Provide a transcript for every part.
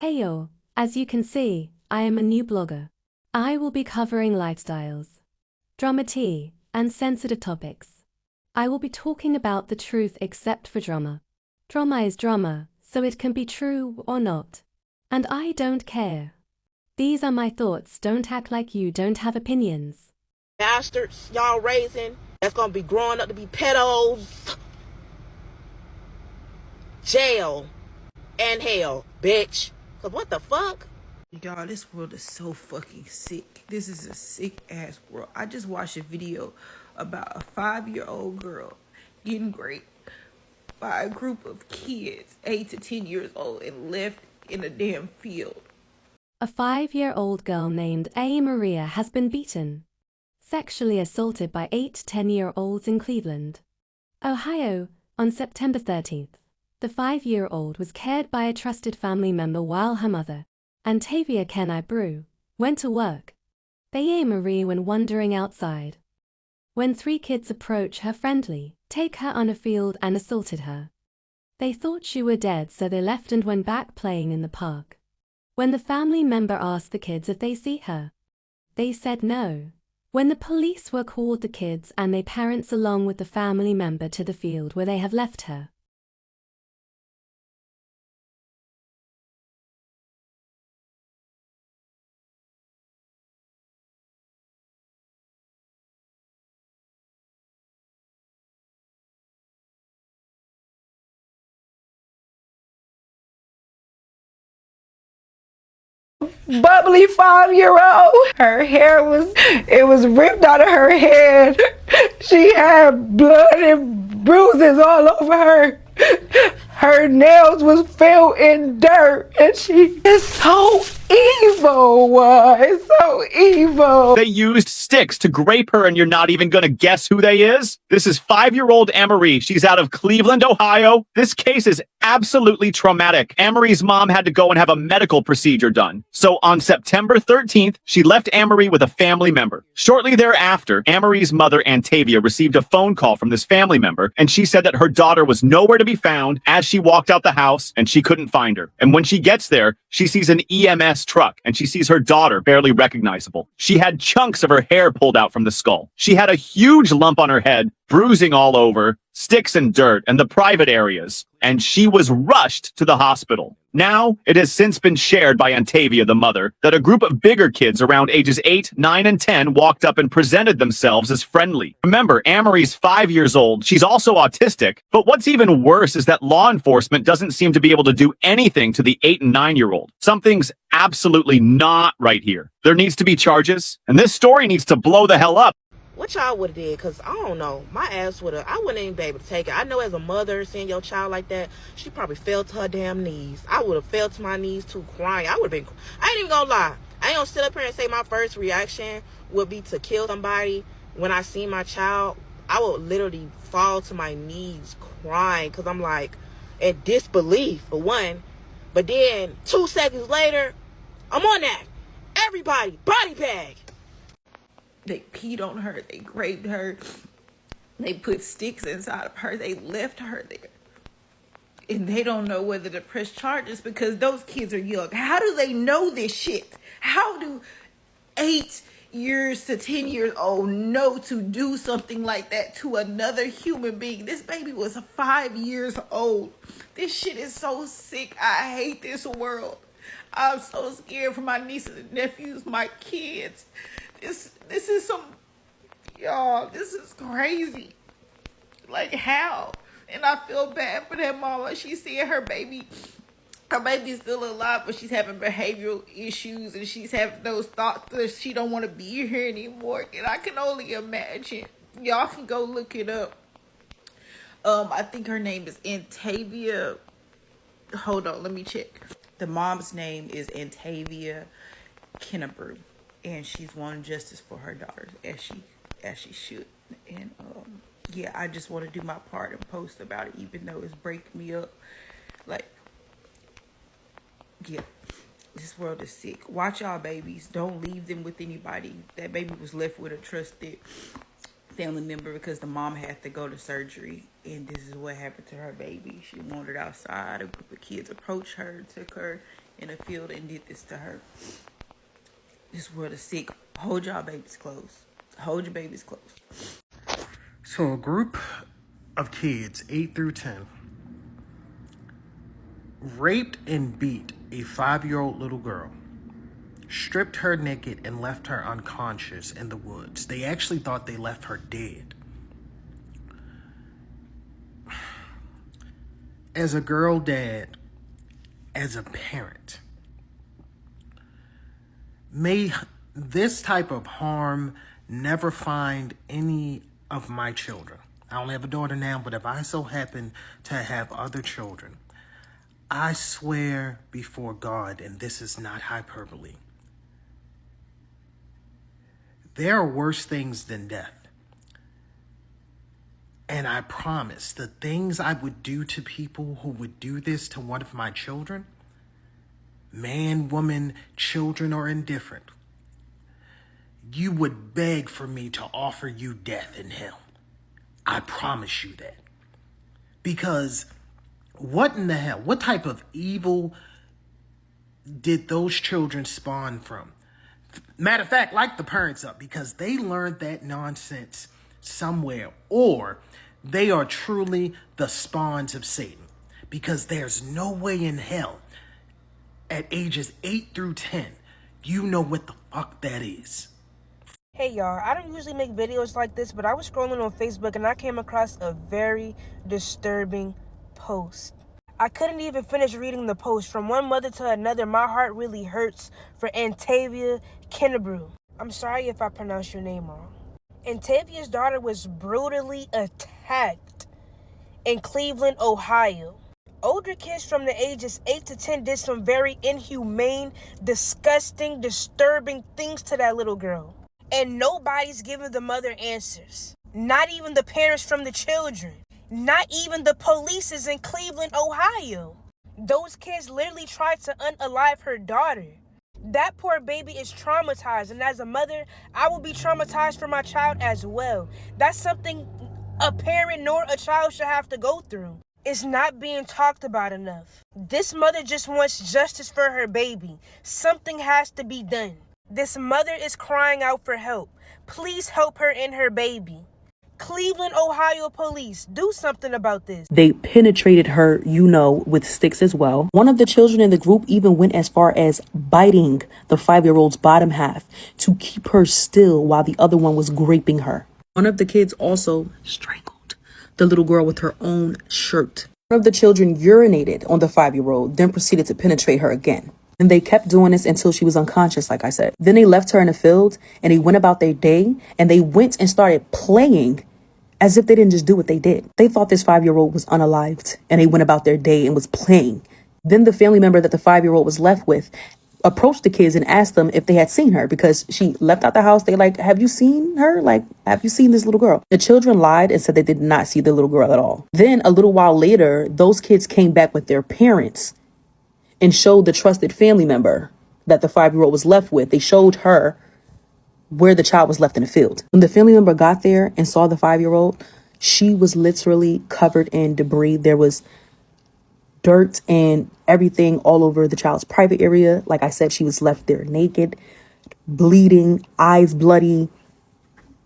Hey yo, as you can see, I am a new blogger. I will be covering lifestyles, drama tea, and sensitive topics. I will be talking about the truth except for drama. Drama is drama, so it can be true or not. And I don't care. These are my thoughts, don't act like you don't have opinions. Bastards y'all raising that's gonna be growing up to be pedos. Jail and hell, bitch. Cause what the fuck? Y'all, this world is so fucking sick. This is a sick ass world. I just watched a video about a 5-year-old girl getting raped by a group of kids, 8 to 10 years old, and left in a damn field. A 5-year-old girl named A'maria has been beaten, sexually assaulted by 8 to 10-year-olds in Cleveland, Ohio, on September 13th. The 5-year-old was cared by a trusted family member while her mother, Antavia Kenai Brew, went to work. They A'maria when wandering outside. When 3 kids approached her friendly, take her on a field and assaulted her. They thought she were dead, so they left and went back playing in the park. When the family member asked the kids if they see her, they said no. When the police were called, the kids and their parents along with the family member to the field where they have left her. Bubbly 5-year-old. Her hair was ripped out of her head. She had blood and bruises all over her. Her nails was filled in dirt, and she is so evil. It's so evil. They used sticks to grape her, and you're not even gonna guess who they is? This is 5-year-old Amory. She's out of Cleveland, Ohio. This case is absolutely traumatic. Amory's mom had to go and have a medical procedure done. So on September 13th, she left Amory with a family member. Shortly thereafter, Amory's mother, Antavia, received a phone call from this family member, and she said that her daughter was nowhere to be found as she walked out the house, and she couldn't find her. And when she gets there, she sees an EMS truck, and she sees her daughter barely recognizable. She had chunks of her hair pulled out from the skull. She had a huge lump on her head, bruising all over, sticks and dirt, and the private areas, and she was rushed to the hospital. Now, it has since been shared by Antavia, the mother, that a group of bigger kids around ages 8, 9, and 10 walked up and presented themselves as friendly. Remember, Amory's 5 years old. She's also autistic, but what's even worse is that law enforcement doesn't seem to be able to do anything to the 8 and 9-year-old. Something's absolutely not right here. There needs to be charges, and this story needs to blow the hell up. What y'all would have did? Cause I don't know. My ass would have. I wouldn't even be able to take it. I know as a mother, seeing your child like that, she probably fell to her damn knees. I would have fell to my knees too, crying. I would have been. I ain't even gonna lie. I ain't gonna sit up here and say my first reaction would be to kill somebody. When I see my child, I would literally fall to my knees crying, cause I'm like in disbelief for one. But then 2 seconds later, I'm on that. Everybody, body bag. They peed on her. They raped her. They put sticks inside of her. They left her there. And they don't know whether to press charges because those kids are young. How do they know this shit? How do 8 years to 10 years old know to do something like that to another human being? This baby was 5 years old. This shit is so sick. I hate this world. I'm so scared for my nieces and nephews, my kids. This is some, y'all, this is crazy. Like, how? And I feel bad for that mama. She's seeing her baby's still alive, but she's having behavioral issues, and she's having those thoughts that she don't want to be here anymore. And I can only imagine. Y'all can go look it up. I think her name is Antavia. Hold on, let me check. The mom's name is Antavia Kenai, and she's won justice for her daughters as she should. And yeah, I just want to do my part and post about it, even though it's breaking me up. Like, yeah, this world is sick. Watch y'all babies. Don't leave them with anybody. That baby was left with a trusted family member because the mom had to go to surgery, and this is what happened to her baby. She wandered outside. A group of kids approached her, took her, in a field and did this to her. This world is sick. Hold y'all babies close. Hold your babies close. So a group of kids, 8 through 10, raped and beat a 5-year-old little girl, stripped her naked and left her unconscious in the woods. They actually thought they left her dead. As a girl dad, as a parent, may this type of harm never find any of my children. I only have a daughter now, but if I so happen to have other children, I swear before God, and this is not hyperbole, there are worse things than death. And I promise the things I would do to people who would do this to one of my children, man, woman, children, or indifferent, you would beg for me to offer you death and hell. I promise you that. Because what in the hell, what type of evil did those children spawn from? Matter of fact, like the parents up, because they learned that nonsense somewhere, or they are truly the spawns of Satan. Because there's no way in hell at ages 8 through 10, you know what the fuck that is. Hey y'all, I don't usually make videos like this, but I was scrolling on Facebook and I came across a very disturbing post. I couldn't even finish reading the post. From one mother to another, my heart really hurts for Antavia Kennebrew. I'm sorry if I pronounced your name wrong. Antavia's daughter was brutally attacked in Cleveland, Ohio. Older kids from the ages 8 to 10 did some very inhumane, disgusting, disturbing things to that little girl. And nobody's giving the mother answers. Not even the parents from the children. Not even the police is in Cleveland, Ohio. Those kids literally tried to unalive her daughter. That poor baby is traumatized. And as a mother, I will be traumatized for my child as well. That's something a parent nor a child should have to go through. It's not being talked about enough. This mother just wants justice for her baby. Something has to be done. This mother is crying out for help. Please help her and her baby. Cleveland, Ohio police, do something about this. They penetrated her, with sticks as well. One of the children in the group even went as far as biting the 5-year-old's bottom half to keep her still while the other one was graping her. One of the kids also strangled the little girl with her own shirt. One of the children urinated on the 5-year-old, then proceeded to penetrate her again. And they kept doing this until she was unconscious, like I said. Then they left her in the field and they went about their day and they went and started playing as if they didn't just do what they did. They thought this 5-year-old was unalived and they went about their day and was playing. Then the family member that the 5-year-old was left with approached the kids and asked them if they had seen her because she left out the house. They like, have you seen her? Like, have you seen this little girl? The children lied and said they did not see the little girl at all. Then a little while later, those kids came back with their parents and showed the trusted family member that the 5-year-old was left with. They showed her where the child was left in the field. When the family member got there and saw the 5-year-old, she was literally covered in debris. There was dirt and everything all over the child's private area. Like I said, she was left there naked, bleeding, eyes bloody,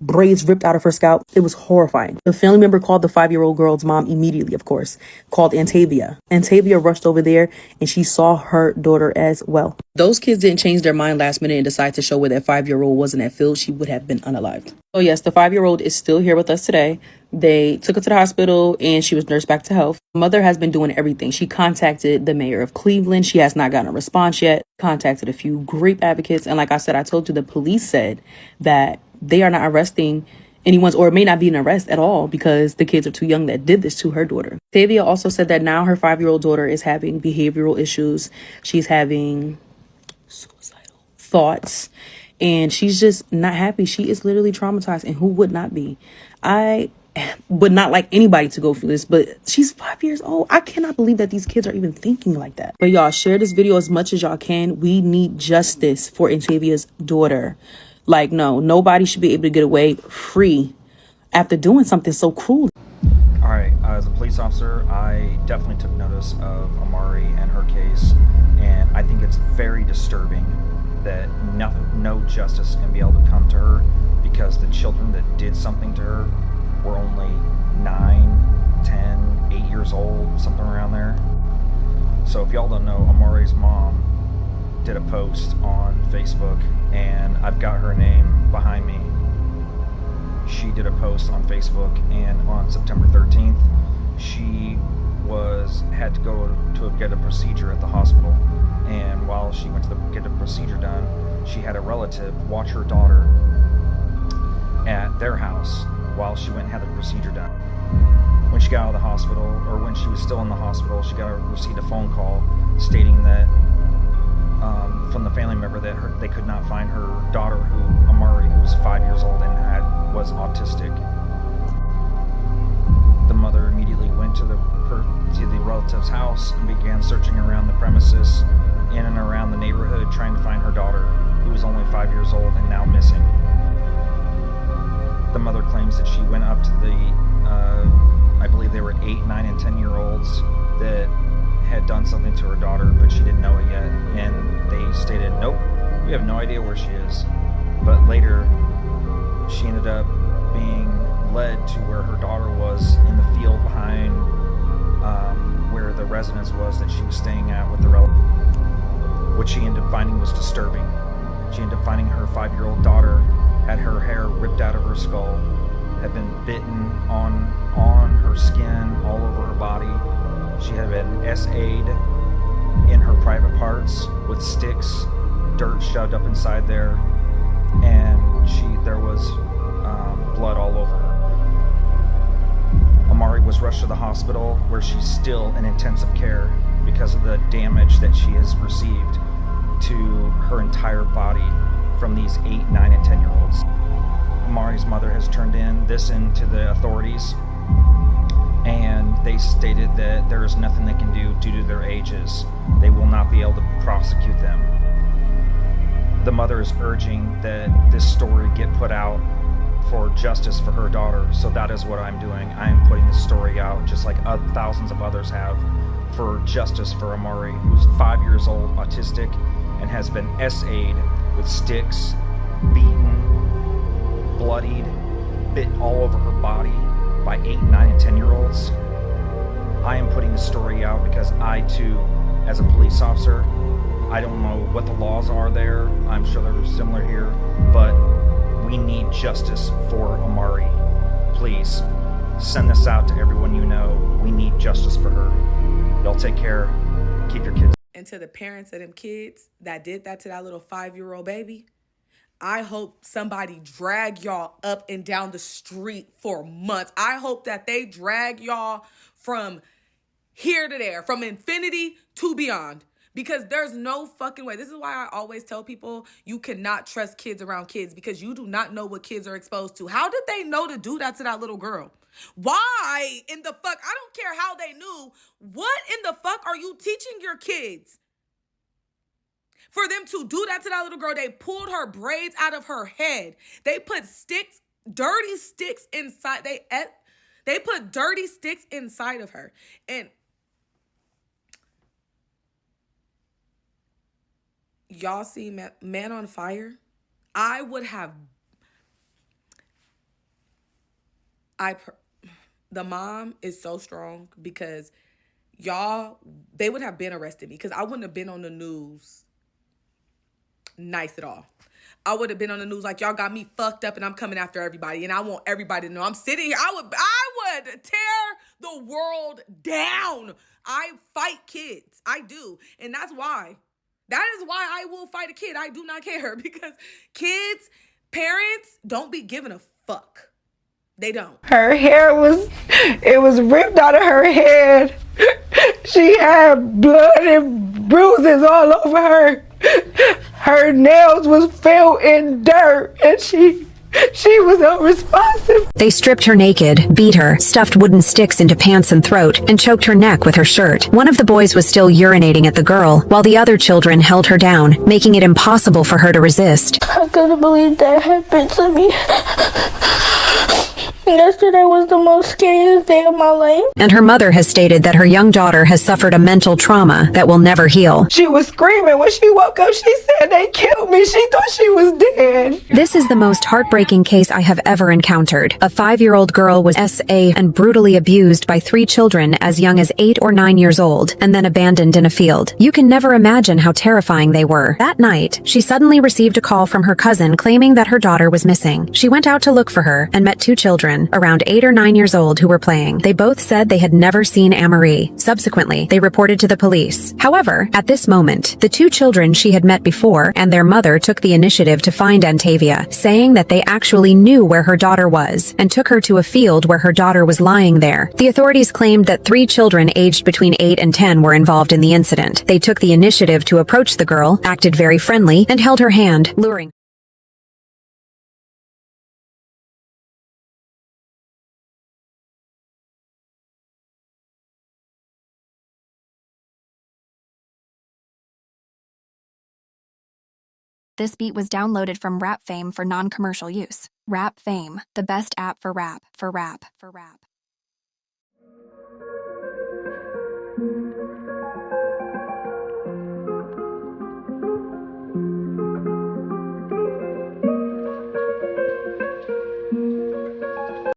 braids ripped out of her scalp. It was horrifying. The family member called the 5-year-old girl's mom immediately, of course, called Antavia. Antavia rushed over there and she saw her daughter as well. Those kids didn't change their mind last minute and decide to show where that 5-year-old was in that field. She would have been unalived. So yes, the 5-year-old is still here with us today. They took her to the hospital and she was nursed back to health. Mother has been doing everything. She contacted the mayor of Cleveland. She has not gotten a response yet. Contacted a few grief advocates. And like I said, I told you the police said that they are not arresting anyone's, or it may not be an arrest at all because the kids are too young that did this to her daughter. Tavia also said that now her 5-year-old daughter is having behavioral issues. She's having suicidal thoughts and she's just not happy. She is literally traumatized, and who would not be? I would not like anybody to go through this, but she's 5 years old. I cannot believe that these kids are even thinking like that. But y'all, share this video as much as y'all can. We need justice for Antavia's daughter. Like, no, nobody should be able to get away free after doing something so cruel. All Alright, as a police officer, I definitely took notice of A'maria and her case, and I think it's very disturbing that no justice can be able to come to her because the children that did something to her were only 9, 10, 8 years old, something around there. So if y'all don't know, Amari's mom did a post on Facebook, and I've got her name behind me. She did a post on Facebook, and on September 13th, she had to go to get a procedure at the hospital. And while she went to get a procedure done, she had a relative watch her daughter at their house while she went and had the procedure done. When she got out of the hospital, or when she was still in the hospital, she received a phone call stating that from the family member that they could not find her daughter, A'maria, who was 5 years old and was autistic. The mother immediately went to the relative's house and began searching around the premises, in and around the neighborhood, trying to find her daughter, who was only 5 years old and now missing. The mother claims that she went up to I believe they were 8, 9, and 10-year-olds that had done something to her daughter, but she didn't know it yet, and they stated, nope, we have no idea where she is. But later, she ended up being led to where her daughter was, in the field behind where the residence was that she was staying at with the relative. What she ended up finding was disturbing. She ended up finding her 5-year-old daughter had her hair ripped out of her skull, had been bitten on her skin, all over her body. She had been SA'd in her private parts with sticks, dirt shoved up inside there, and there was blood all over her. A'maria was rushed to the hospital, where she's still in intensive care because of the damage that she has received to her entire body from these 8, 9, and 10-year-olds. Amari's mother has turned this into the authorities, and they stated that there is nothing they can do due to their ages. They will not be able to prosecute them. The mother is urging that this story get put out for justice for her daughter, so that is what I'm doing. I am putting this story out, just like thousands of others have, for justice for A'maria, who's 5 years old, autistic, and has been SA'd with sticks, beaten, bloodied, bit all over her body by 8, 9, and 10-year-olds. I am putting the story out because I, too, as a police officer, I don't know what the laws are there. I'm sure they're similar here, but we need justice for A'maria. Please, send this out to everyone you know. We need justice for her. Y'all take care. Keep your kids. And to the parents of them kids that did that to that little 5-year-old baby, I hope somebody drag y'all up and down the street for months. I hope that they drag y'all from here to there, from infinity to beyond. Because there's no fucking way. This is why I always tell people you cannot trust kids around kids, because you do not know what kids are exposed to. How did they know to do that to that little girl? Why in the fuck? I don't care how they knew. What in the fuck are you teaching your kids? For them to do that to that little girl, they pulled her braids out of her head. They put sticks, dirty sticks inside. They put dirty sticks inside of her. And y'all see Man on Fire? The mom is so strong, because they would have been arrested me, because I wouldn't have been on the news nice at all. I would have been on the news like, y'all got me fucked up and I'm coming after everybody, and I want everybody to know I'm sitting here. I would tear the world down. I fight kids. I do. And that is why I will fight a kid. I do not care, because kids, parents don't be giving a fuck. They don't. Her hair was ripped out of her head. She had blood and bruises all over her. Her nails was filled in dirt, and she was unresponsive. They stripped her naked, beat her, stuffed wooden sticks into pants and throat, and choked her neck with her shirt. One of the boys was still urinating at the girl, while the other children held her down, making it impossible for her to resist. I couldn't believe that happened to me. Yesterday was the most scariest day of my life. And her mother has stated that her young daughter has suffered a mental trauma that will never heal. She was screaming when she woke up. She said they killed me. She thought she was dead. This is the most heartbreaking case I have ever encountered. A 5-year-old girl was SA and brutally abused by 3 children as young as 8 or 9 years old, and then abandoned in a field. You can never imagine how terrifying they were. That night, she suddenly received a call from her cousin claiming that her daughter was missing. She went out to look for her and met 2 children, around 8 or 9 years old, who were playing. They both said they had never seen A'maria. Subsequently, they reported to the police. However, at this moment, the 2 children she had met before and their mother took the initiative to find Antavia, saying that they actually knew where her daughter was and took her to a field where her daughter was lying there. The authorities claimed that 3 children aged between 8 and 10 were involved in the incident. They took the initiative to approach the girl, acted very friendly, and held her hand, luring. This beat was downloaded from Rap Fame for non-commercial use. Rap Fame, the best app for rap.